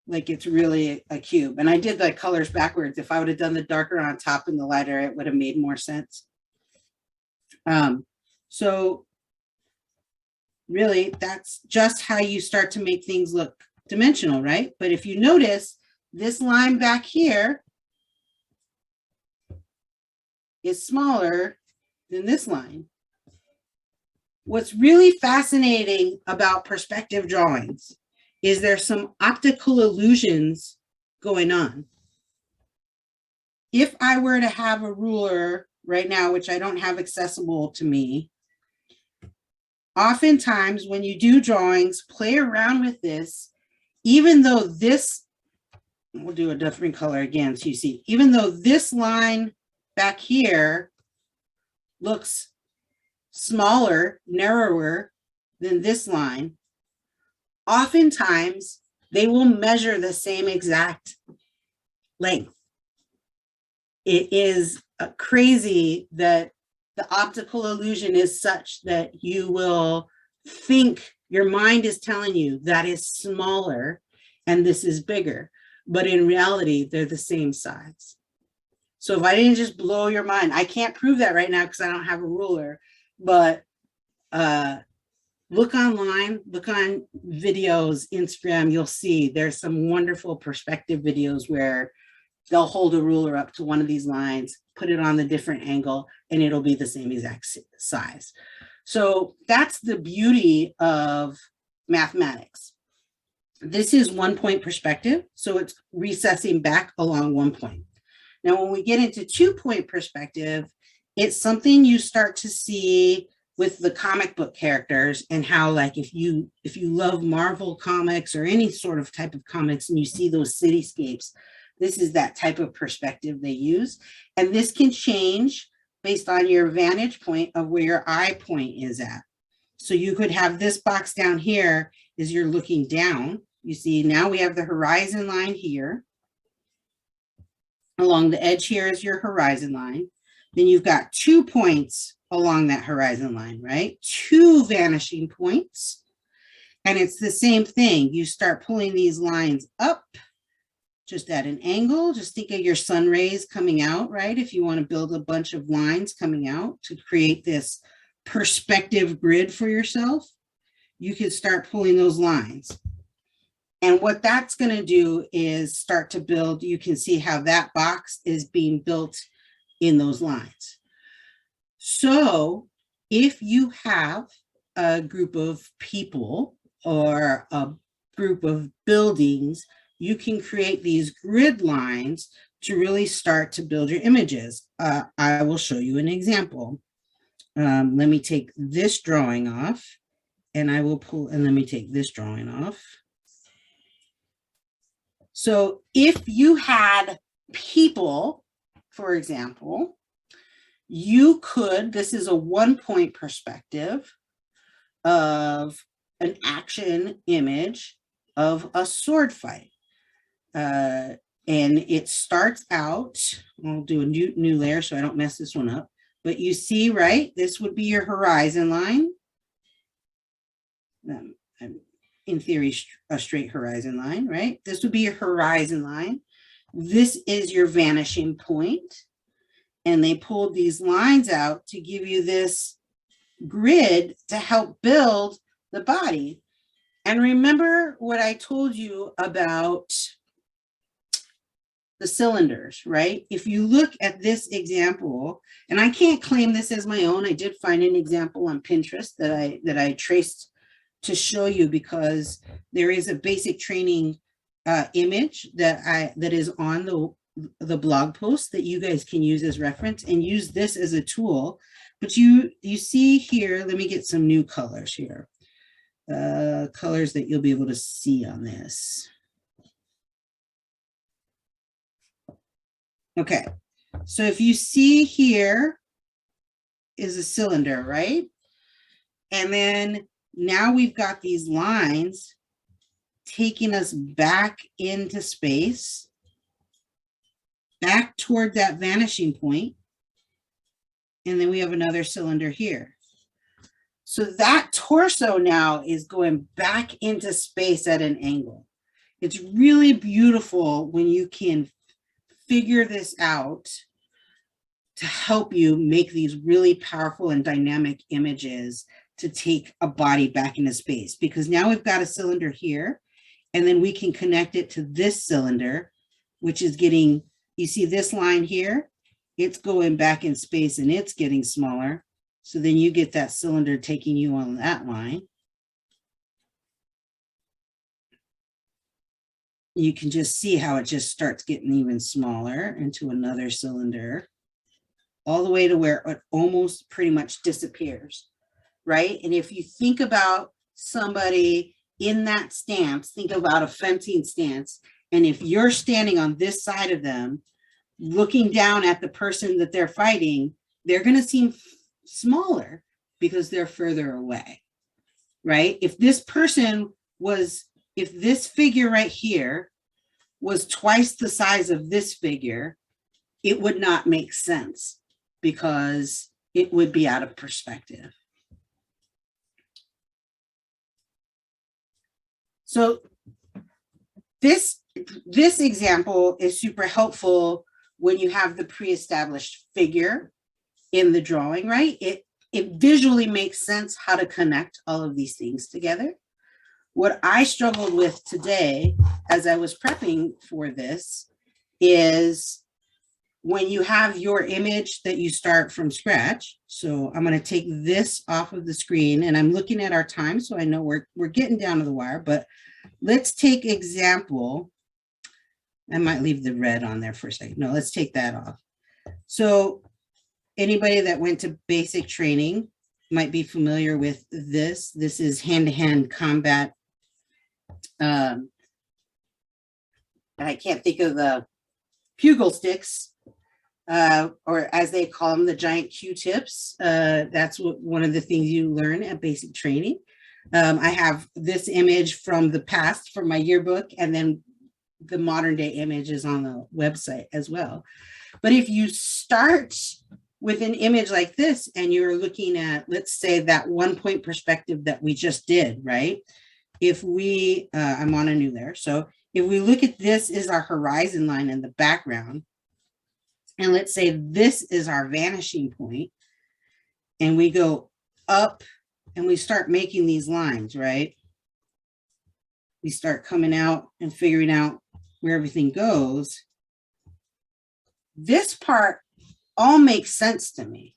like it's really a cube. And I did the colors backwards. If I would have done the darker on top and the lighter, it would have made more sense. So really, that's just how you start to make things look dimensional, right? But if you notice, this line back here is smaller than this line. What's really fascinating about perspective drawings is there's some optical illusions going on. If I were to have a ruler right now, which I don't have accessible to me, oftentimes when you do drawings, play around with this, even though this, we'll do a different color again so you see, even though this line back here looks smaller, narrower than this line, oftentimes they will measure the same exact length. it is crazy that the optical illusion is such that you will think your mind is telling you that is smaller and this is bigger, but in reality, they're the same size. So if I didn't just blow your mind, I can't prove that right now because I don't have a ruler, but look online, look on videos, Instagram, you'll see there's some wonderful perspective videos where they'll hold a ruler up to one of these lines, put it on the different angle, and it'll be the same exact size. So that's the beauty of mathematics. This is 1 point perspective, so it's recessing back along 1 point. Now, when we get into 2 point perspective, it's something you start to see with the comic book characters, and how, like, if you love Marvel comics or any sort of type of comics and you see those cityscapes, this is that type of perspective they use. And this can change based on your vantage point of where your eye point is at. So you could have this box down here as you're looking down. You see, now we have the horizon line here. Along the edge here is your horizon line. Then you've got 2 points along that horizon line, right? 2 vanishing points. And it's the same thing. You start pulling these lines up just at an angle. Just think of your sun rays coming out, right? If you want to build a bunch of lines coming out to create this perspective grid for yourself, you could start pulling those lines. And what that's going to do is start to build, you can see how that box is being built in those lines. So if you have a group of people or a group of buildings, you can create these grid lines to really start to build your images. I will show you an example. Let me take this drawing off, and I will pull, and let me take this drawing off. So if you had people, for example, you could, this is a 1 point perspective of an action image of a sword fight. And it starts out, I'll do a new layer so I don't mess this one up, but you see, right, this would be your horizon line. In theory, a straight horizon line, right? This would be your horizon line. This is your vanishing point. And they pulled these lines out to give you this grid to help build the body. And remember what I told you about the cylinders, right? If you look at this example, and I can't claim this as my own, I did find an example on Pinterest that I traced to show you, because there is a basic training image that is on the blog post that you guys can use as reference and use this as a tool. But you see here, let me get some new colors here. Colors that you'll be able to see on this. Okay, so if you see here is a cylinder, right? And then now we've got these lines taking us back into space, back toward that vanishing point. And then we have another cylinder here. So that torso now is going back into space at an angle. It's really beautiful when you can figure this out to help you make these really powerful and dynamic images to take a body back into space, because now we've got a cylinder here, and then we can connect it to this cylinder, which is getting, you see this line here, it's going back in space and it's getting smaller. So then you get that cylinder taking you on that line. You can just see how it just starts getting even smaller into another cylinder, all the way to where it almost pretty much disappears, right? And if you think about somebody in that stance, think about a fencing stance, and if you're standing on this side of them, looking down at the person that they're fighting, they're going to seem smaller because they're further away, right? If this person was, if this figure right here was twice the size of this figure, it would not make sense because it would be out of perspective. So this example is super helpful when you have the pre-established figure in the drawing, right? It visually makes sense how to connect all of these things together. What I struggled with today as I was prepping for this is when you have your image that you start from scratch. So I'm going to take this off of the screen, and I'm looking at our time, so I know we're getting down to the wire, but let's take example. I might leave the red on there for a second. No, let's take that off. So anybody that went to basic training might be familiar with this. This is hand-to-hand combat. I can't think of the pugil sticks, or as they call them, the giant Q-tips. That's one of the things you learn at basic training. I have this image from the past from my yearbook, and then the modern day image is on the website as well. But if you start with an image like this and you're looking at, let's say, that 1 point perspective that we just did, right? If we, I'm on a new layer. So if we look at this is our horizon line in the background, and let's say this is our vanishing point, and we go up and we start making these lines, right? We start coming out and figuring out where everything goes. This part all makes sense to me.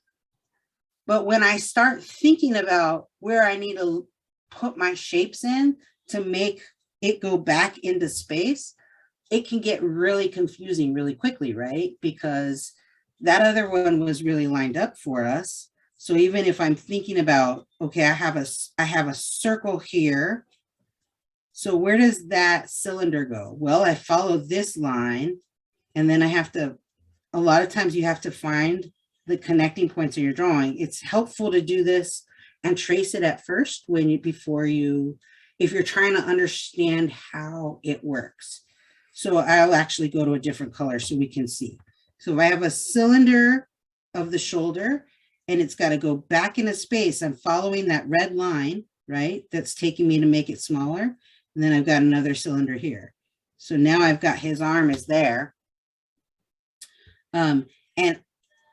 But when I start thinking about where I need to put my shapes in to make it go back into space, it can get really confusing really quickly, right? Because that other one was really lined up for us. So even if I'm thinking about, okay, I have a circle here. So where does that cylinder go? Well, I follow this line, and then I have to, a lot of times you have to find the connecting points in your drawing. It's helpful to do this and trace it at first if you're trying to understand how it works. So I'll actually go to a different color so we can see. So if I have a cylinder of the shoulder and it's got to go back into space, I'm following that red line, right? That's taking me to make it smaller. And then I've got another cylinder here. So now I've got his arm is there. And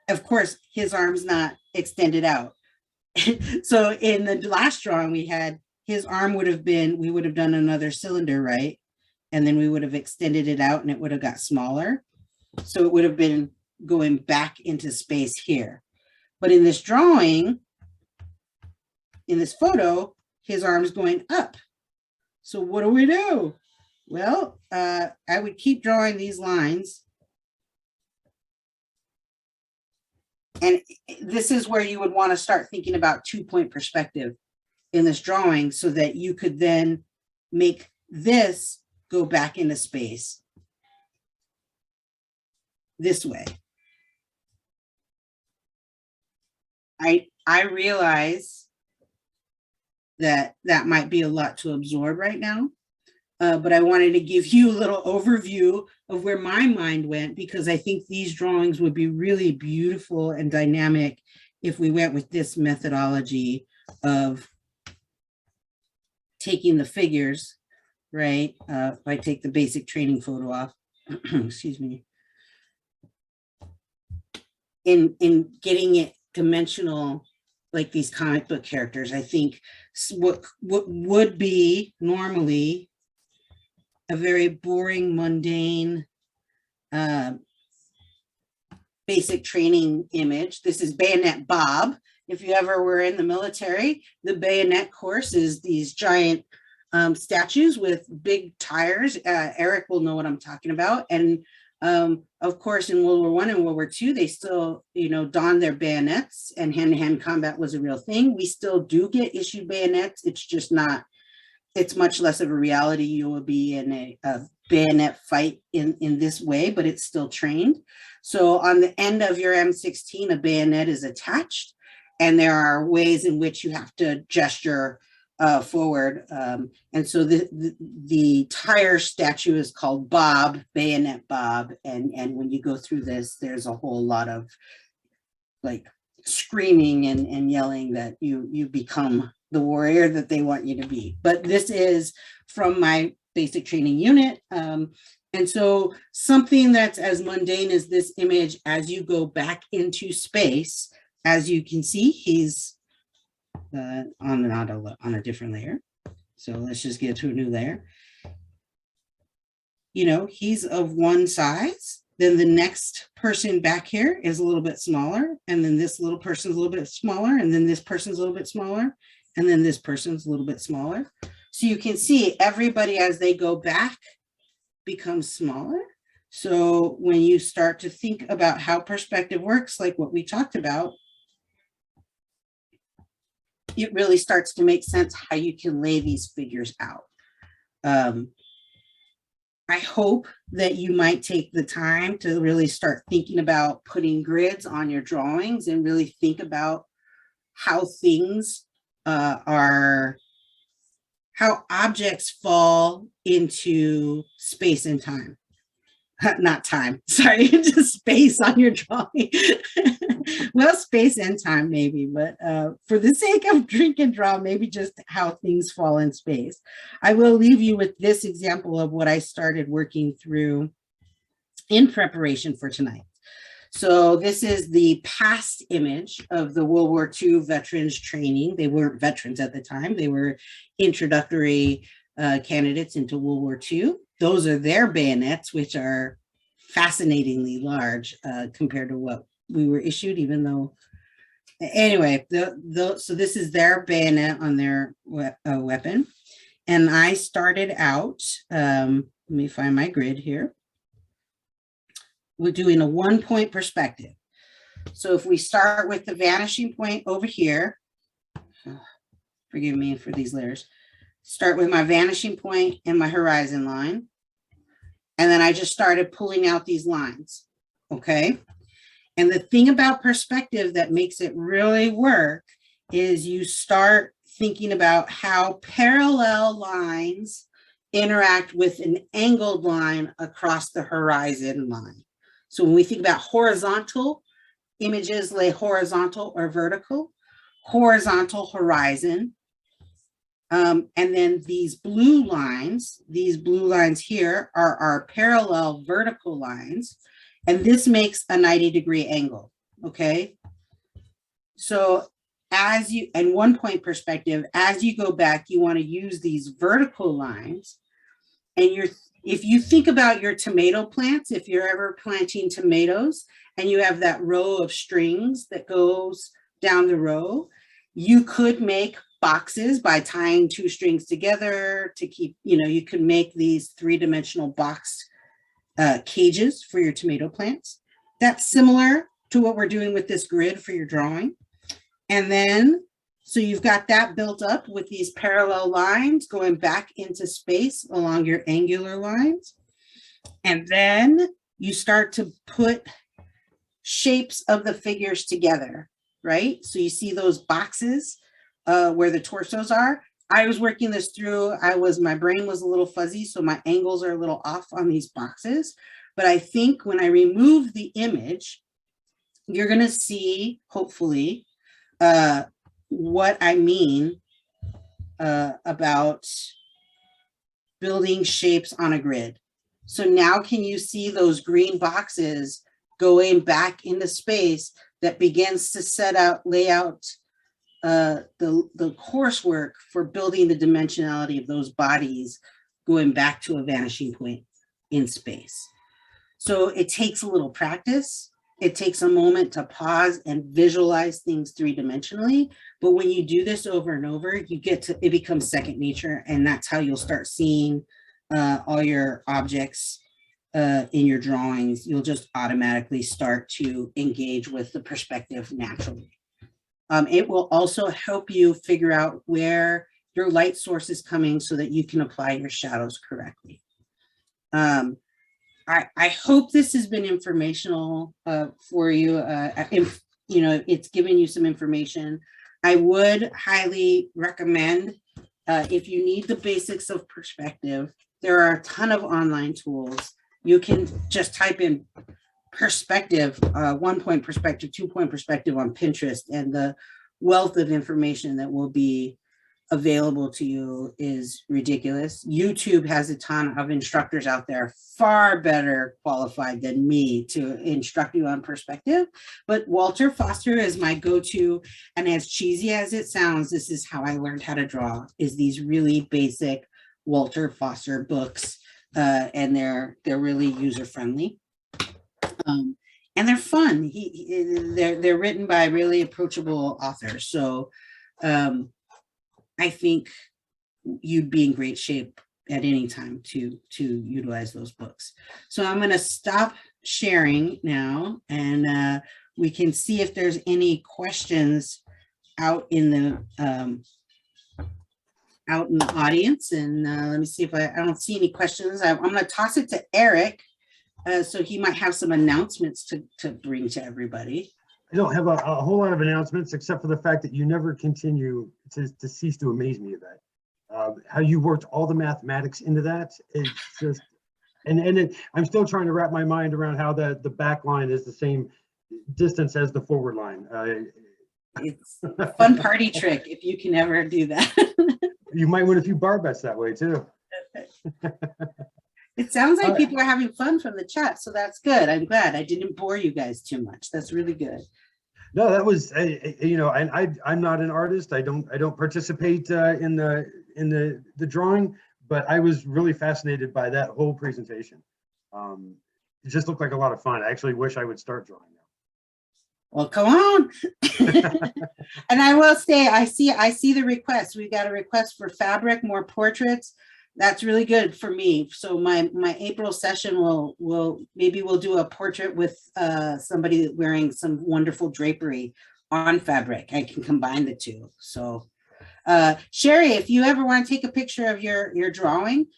of course, his arm's not extended out. So in the last drawing we had, his arm would have been, we would have done another cylinder, right? And then we would have extended it out and it would have got smaller. So it would have been going back into space here. But in this drawing, in this photo, his arm's going up. So what do we do? Well, I would keep drawing these lines. And this is where you would want to start thinking about 2 point perspective in this drawing so that you could then make this go back into space this way. I realize that might be a lot to absorb right now, but I wanted to give you a little overview of where my mind went, because I think these drawings would be really beautiful and dynamic if we went with this methodology of taking the figures, right? If I take the basic training photo off, excuse me, in getting it dimensional, like these comic book characters. I think what would be normally a very boring, mundane, basic training image. This is Bayonet Bob. If you ever were in the military, the bayonet course is these giant statues with big tires. Eric will know what I'm talking about. And of course, in World War I and World War II, they still, donned their bayonets, and hand-to-hand combat was a real thing. We still do get issued bayonets. It's just not, it's much less of a reality. You will be in a bayonet fight in this way, but it's still trained. So on the end of your M16, a bayonet is attached, and there are ways in which you have to gesture forward. And so the tire statue is called Bob, Bayonet Bob. And when you go through this, there's a whole lot of like screaming and yelling that you become the warrior that they want you to be. But this is from my basic training unit. And so something that's as mundane as this image, as you go back into space, as you can see, he's on a different layer. So let's just get to a new layer. You know, he's of one size. Then the next person back here is a little bit smaller. And then this little person's a little bit smaller. And then this person's a little bit smaller. And then this person's a little bit smaller. So you can see everybody as they go back becomes smaller. So when you start to think about how perspective works, like what we talked about, it really starts to make sense how you can lay these figures out. I hope that you might take the time to really start thinking about putting grids on your drawings and really think about how things how objects fall into space and time. Not time, sorry, just space on your drawing. Well, space and time maybe, but for the sake of drink and draw, maybe just how things fall in space. I will leave you with this example of what I started working through in preparation for tonight. So this is the past image of the World War II veterans training. They weren't veterans at the time. They were introductory candidates into World War II. Those are their bayonets, which are fascinatingly large compared to what we were issued, even though, anyway, so this is their bayonet on their weapon. And I started out, let me find my grid here. We're doing a 1-point perspective. So if we start with the vanishing point over here, forgive me for these layers, start with my vanishing point and my horizon line. And then I just started pulling out these lines, okay? And the thing about perspective that makes it really work is you start thinking about how parallel lines interact with an angled line across the horizon line. So when we think about horizontal, images lay horizontal or vertical, horizontal horizon. And then these blue lines here are our parallel vertical lines. And this makes a 90-degree angle, okay? So as you, and 1-point perspective, as you go back, you want to use these vertical lines. And if you think about your tomato plants, if you're ever planting tomatoes and you have that row of strings that goes down the row, you could make boxes by tying 2 strings together to keep, you could make these 3-dimensional box cages for your tomato plants. That's similar to what we're doing with this grid for your drawing. And then, so you've got that built up with these parallel lines going back into space along your angular lines. And then you start to put shapes of the figures together, right? So you see those boxes where the torsos are. I was working this through, my brain was a little fuzzy, so my angles are a little off on these boxes. But I think when I remove the image, you're gonna see, hopefully, what I mean about building shapes on a grid. So now can you see those green boxes going back into space that begins to lay out the coursework for building the dimensionality of those bodies going back to a vanishing point in space. So it takes a little practice. It takes a moment to pause and visualize things 3-dimensionally. But when you do this over and over, it becomes second nature. And that's how you'll start seeing all your objects in your drawings. You'll just automatically start to engage with the perspective naturally. It will also help you figure out where your light source is coming so that you can apply your shadows correctly. I hope this has been informational for you. If it's given you some information, I would highly recommend If you need the basics of perspective, there are a ton of online tools. You can just type in perspective, 1-point perspective, 2-point perspective on Pinterest, and the wealth of information that will be available to you is ridiculous. YouTube has a ton of instructors out there far better qualified than me to instruct you on perspective. But Walter Foster is my go-to, and as cheesy as it sounds, this is how I learned how to draw, is these really basic Walter Foster books, and they're really user-friendly. And they're fun. They're written by really approachable authors. So I think you'd be in great shape at any time to utilize those books. So I'm going to stop sharing now, and we can see if there's any questions out in the audience. And let me see if I don't see any questions. I'm going to toss it to Eric. So he might have some announcements to bring to everybody. I don't have a whole lot of announcements, except for the fact that you never continue to cease to amaze me, Yvette. How you worked all the mathematics into that. It's just, I'm still trying to wrap my mind around how the back line is the same distance as the forward line. It's a fun party trick if you can ever do that. You might win a few bar bets that way too. It sounds like people are having fun from the chat, so that's good. I'm glad I didn't bore you guys too much. That's really good. No, that was, you know, I'm not an artist. I don't participate in the drawing, but I was really fascinated by that whole presentation. It just looked like a lot of fun. I actually wish I would start drawing now. Well, come on. And I will say, I see the request. We got a request for fabric, more portraits. That's really good for me. So my April session maybe we'll do a portrait with somebody wearing some wonderful drapery on fabric. I can combine the two. So Sherry, if you ever want to take a picture of your drawing,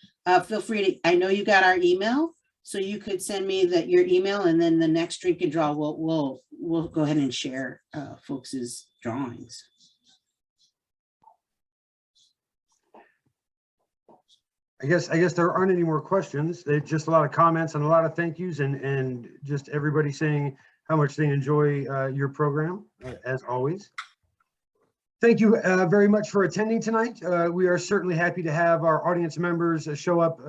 feel free to, I know you got our email, so you could send me your email, and then the next drink and draw we'll go ahead and share folks's drawings. I guess there aren't any more questions. It's just a lot of comments and a lot of thank yous, and just everybody saying how much they enjoy your program, as always. Thank you very much for attending tonight. We are certainly happy to have our audience members show up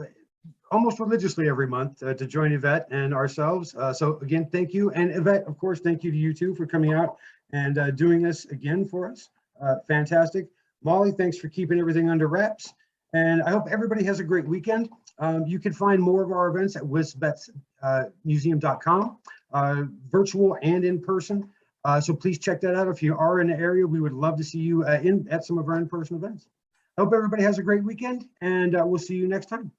almost religiously every month to join Yvette and ourselves. So again, thank you. And Yvette, of course, thank you to you too for coming out and doing this again for us. Fantastic. Molly, thanks for keeping everything under wraps. And I hope everybody has a great weekend. You can find more of our events at wisbetsmuseum.com, virtual and in person. So please check that out. If you are in the area, we would love to see you at some of our in-person events. I hope everybody has a great weekend, and we'll see you next time.